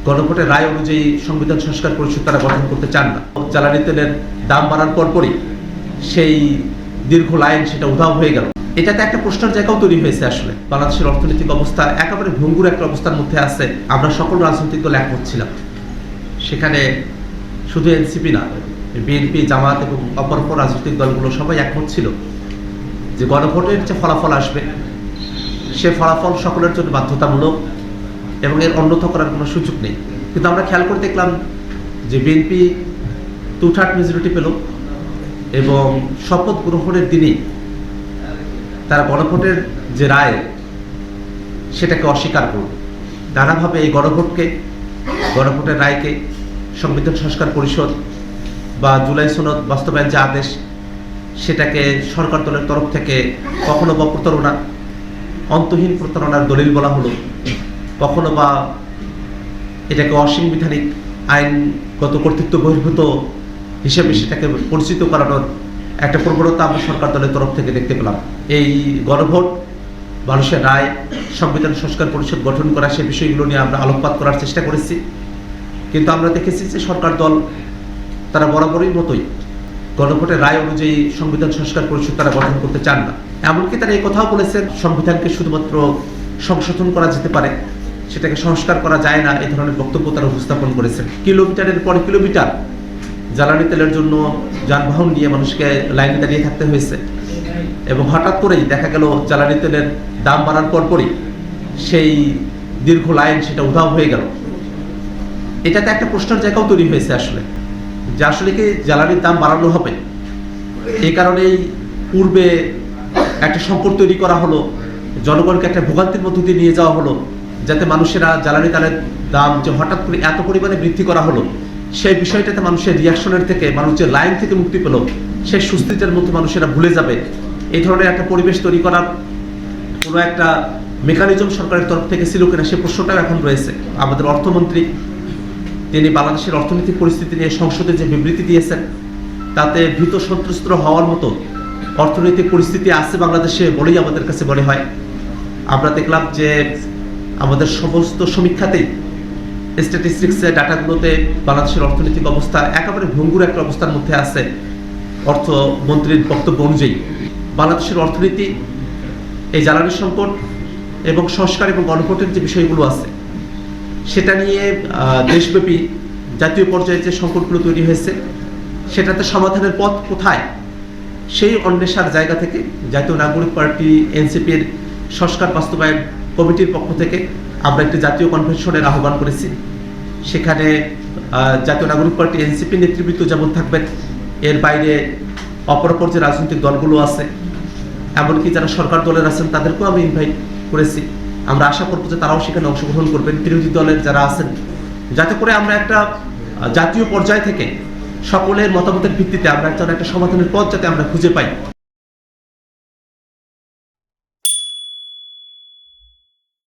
গণভোটের রায় অনুযায়ী সংবিধান সংস্কার পরিষদ তারা গঠন করতে চান না। জ্বালানি তেলের দাম বাড়ার পরপরই সেই দীর্ঘ লাইন সেটা উধাও হয়ে গেল। এটাতে একটা প্রশ্নের জায়গাও তৈরি হয়েছে। আসলে বাংলাদেশের অর্থনৈতিক অবস্থা একেবারে ভঙ্গুর একটা অবস্থার মধ্যে আছে। আমরা সকল রাজনৈতিক দল একমত ছিলাম, সেখানে শুধু এনসিপি না, বিএনপি, জামাত এবং অপর রাজনৈতিক দলগুলো সবাই একমত ছিল যে গণভোটের যে ফলাফল আসবে সে ফলাফল সকলের জন্য বাধ্যতামূলক এবং এর অন্যথা করার কোনো সুযোগ নেই। কিন্তু আমরা খেয়াল করে দেখলাম যে বিএনপি 2/3 মেজরিটি পেল এবং শপথ গ্রহণের দিনই তারা গণভোটের যে রায় সেটাকে অস্বীকার করল। নানাভাবে এই গণভোটের রায়কে সংবিধান সংস্কার পরিষদ বা জুলাই সনদ বাস্তবায়ন যে আদেশ সেটাকে সরকার দলের তরফ থেকে কখনো বা প্রতারণা, অন্তহীন প্রতারণার দলিল বলা হলো, কখনো বা এটাকে অসাংবিধানিক আইনগত কর্তৃত্ব বহির্ভূত হিসেবে সেটাকে পরিচিত করানোর একটা প্রবণতা আমরা সরকার দলের তরফ থেকে দেখতে পেলাম। এই গণভোট, মানুষের রায়, সংবিধান সংস্কার পরিষদ গঠন করা, সে বিষয়গুলো নিয়ে আমরা আলোকপাত করার চেষ্টা করেছি। কিন্তু আমরা দেখেছি যে সরকার দল তারা বরাবরই মতোই গণভোটের রায় অনুযায়ী সংবিধান সংস্কার পরিষদ তারা গঠন করতে চান না। এমনকি তারা এই কথাও বলেছেন সংবিধানকে শুধুমাত্র সংশোধন করা যেতে পারে, সেটাকে সংস্কার করা যায় না, এই ধরনের বক্তব্য তারা উপস্থাপন করেছেন। কিলোমিটারের পর কিলোমিটার জ্বালানি তেলের জন্য যানবাহন নিয়ে মানুষকে লাইনে দাঁড়িয়ে থাকতে হয়েছে এবং হঠাৎ করেই দেখা গেল জ্বালানি তেলের দাম বাড়ার পরপরই সেই দীর্ঘ লাইন সেটা উধাও হয়ে গেল। এটাতে একটা প্রশ্নের জায়গাও তৈরি হয়েছে আসলে যে আসলে কি জ্বালানির দাম বাড়ানো হবে, এই কারণেই পূর্বে একটা সংকট তৈরি করা হলো, জনগণকে একটা ভোগান্তির মধ্য দিয়ে নিয়ে যাওয়া হলো, যাতে মানুষেরা জ্বালানি তেলের দাম যে হঠাৎ করে এত পরিমাণে বৃদ্ধি করা হলো সেই বিষয়টাতে মানুষের রিয়াকশনের থেকে, মানুষ যে লাইন থেকে মুক্তি পেল সেই সুস্থিতির মধ্যে মানুষেরা ভুলে যাবে, এই ধরনের একটা পরিবেশ তৈরি করার কোনো একটা মেকানিজম সরকারের তরফ থেকে ছিল কিনা সে প্রশ্নটাও এখন রয়েছে। আমাদের অর্থমন্ত্রী তিনি বাংলাদেশের অর্থনৈতিক পরিস্থিতি নিয়ে সংসদে যে বিবৃতি দিয়েছেন তাতে ভীত সন্ত্রস্ত হওয়ার মতো অর্থনৈতিক পরিস্থিতি আছে বাংলাদেশে বলেই আমাদের কাছে মনে হয়। আমরা দেখলাম যে আমাদের সমস্ত সমীক্ষাতেই, স্ট্যাটিস্টিক্সের ডাটাগুলোতে বাংলাদেশের অর্থনৈতিক অবস্থা একেবারে ভঙ্গুর একটা অবস্থার মধ্যে আছে। অর্থমন্ত্রীর বক্তব্য অনুযায়ী বাংলাদেশের অর্থনীতি এই জ্বালানি সংকট এবং সংস্কার এবং গণভোটের যে বিষয়গুলো আছে সেটা নিয়ে দেশব্যাপী জাতীয় পর্যায়ে যে সংকটগুলো তৈরি হয়েছে সেটাতে সমাধানের পথ কোথায়, সেই অন্বেষার জায়গা থেকে জাতীয় নাগরিক পার্টি এনসিপির সংস্কার বাস্তবায়ন কমিটির পক্ষ থেকে আমরা একটি জাতীয় কনভেনশনের আহ্বান করেছি। সেখানে জাতীয় নাগরিক পার্টি এনসিপি নেতৃবৃন্দ যেমন থাকবেন, এর বাইরে অপরাপর যে রাজনৈতিক দলগুলো আছে, এমনকি যারা সরকার দলের আছেন তাদেরকেও আমি ইনভাইট করেছি। আমরা আশা করবো যে তারাও সেখানে অংশগ্রহণ করবেন, বিরোধী দলের যারা আছেন, যাতে করে আমরা একটা জাতীয় পর্যায় থেকে সকলের মতামতের ভিত্তিতে আমরা একটা সমাধানের পথ যাতে আমরা খুঁজে পাই।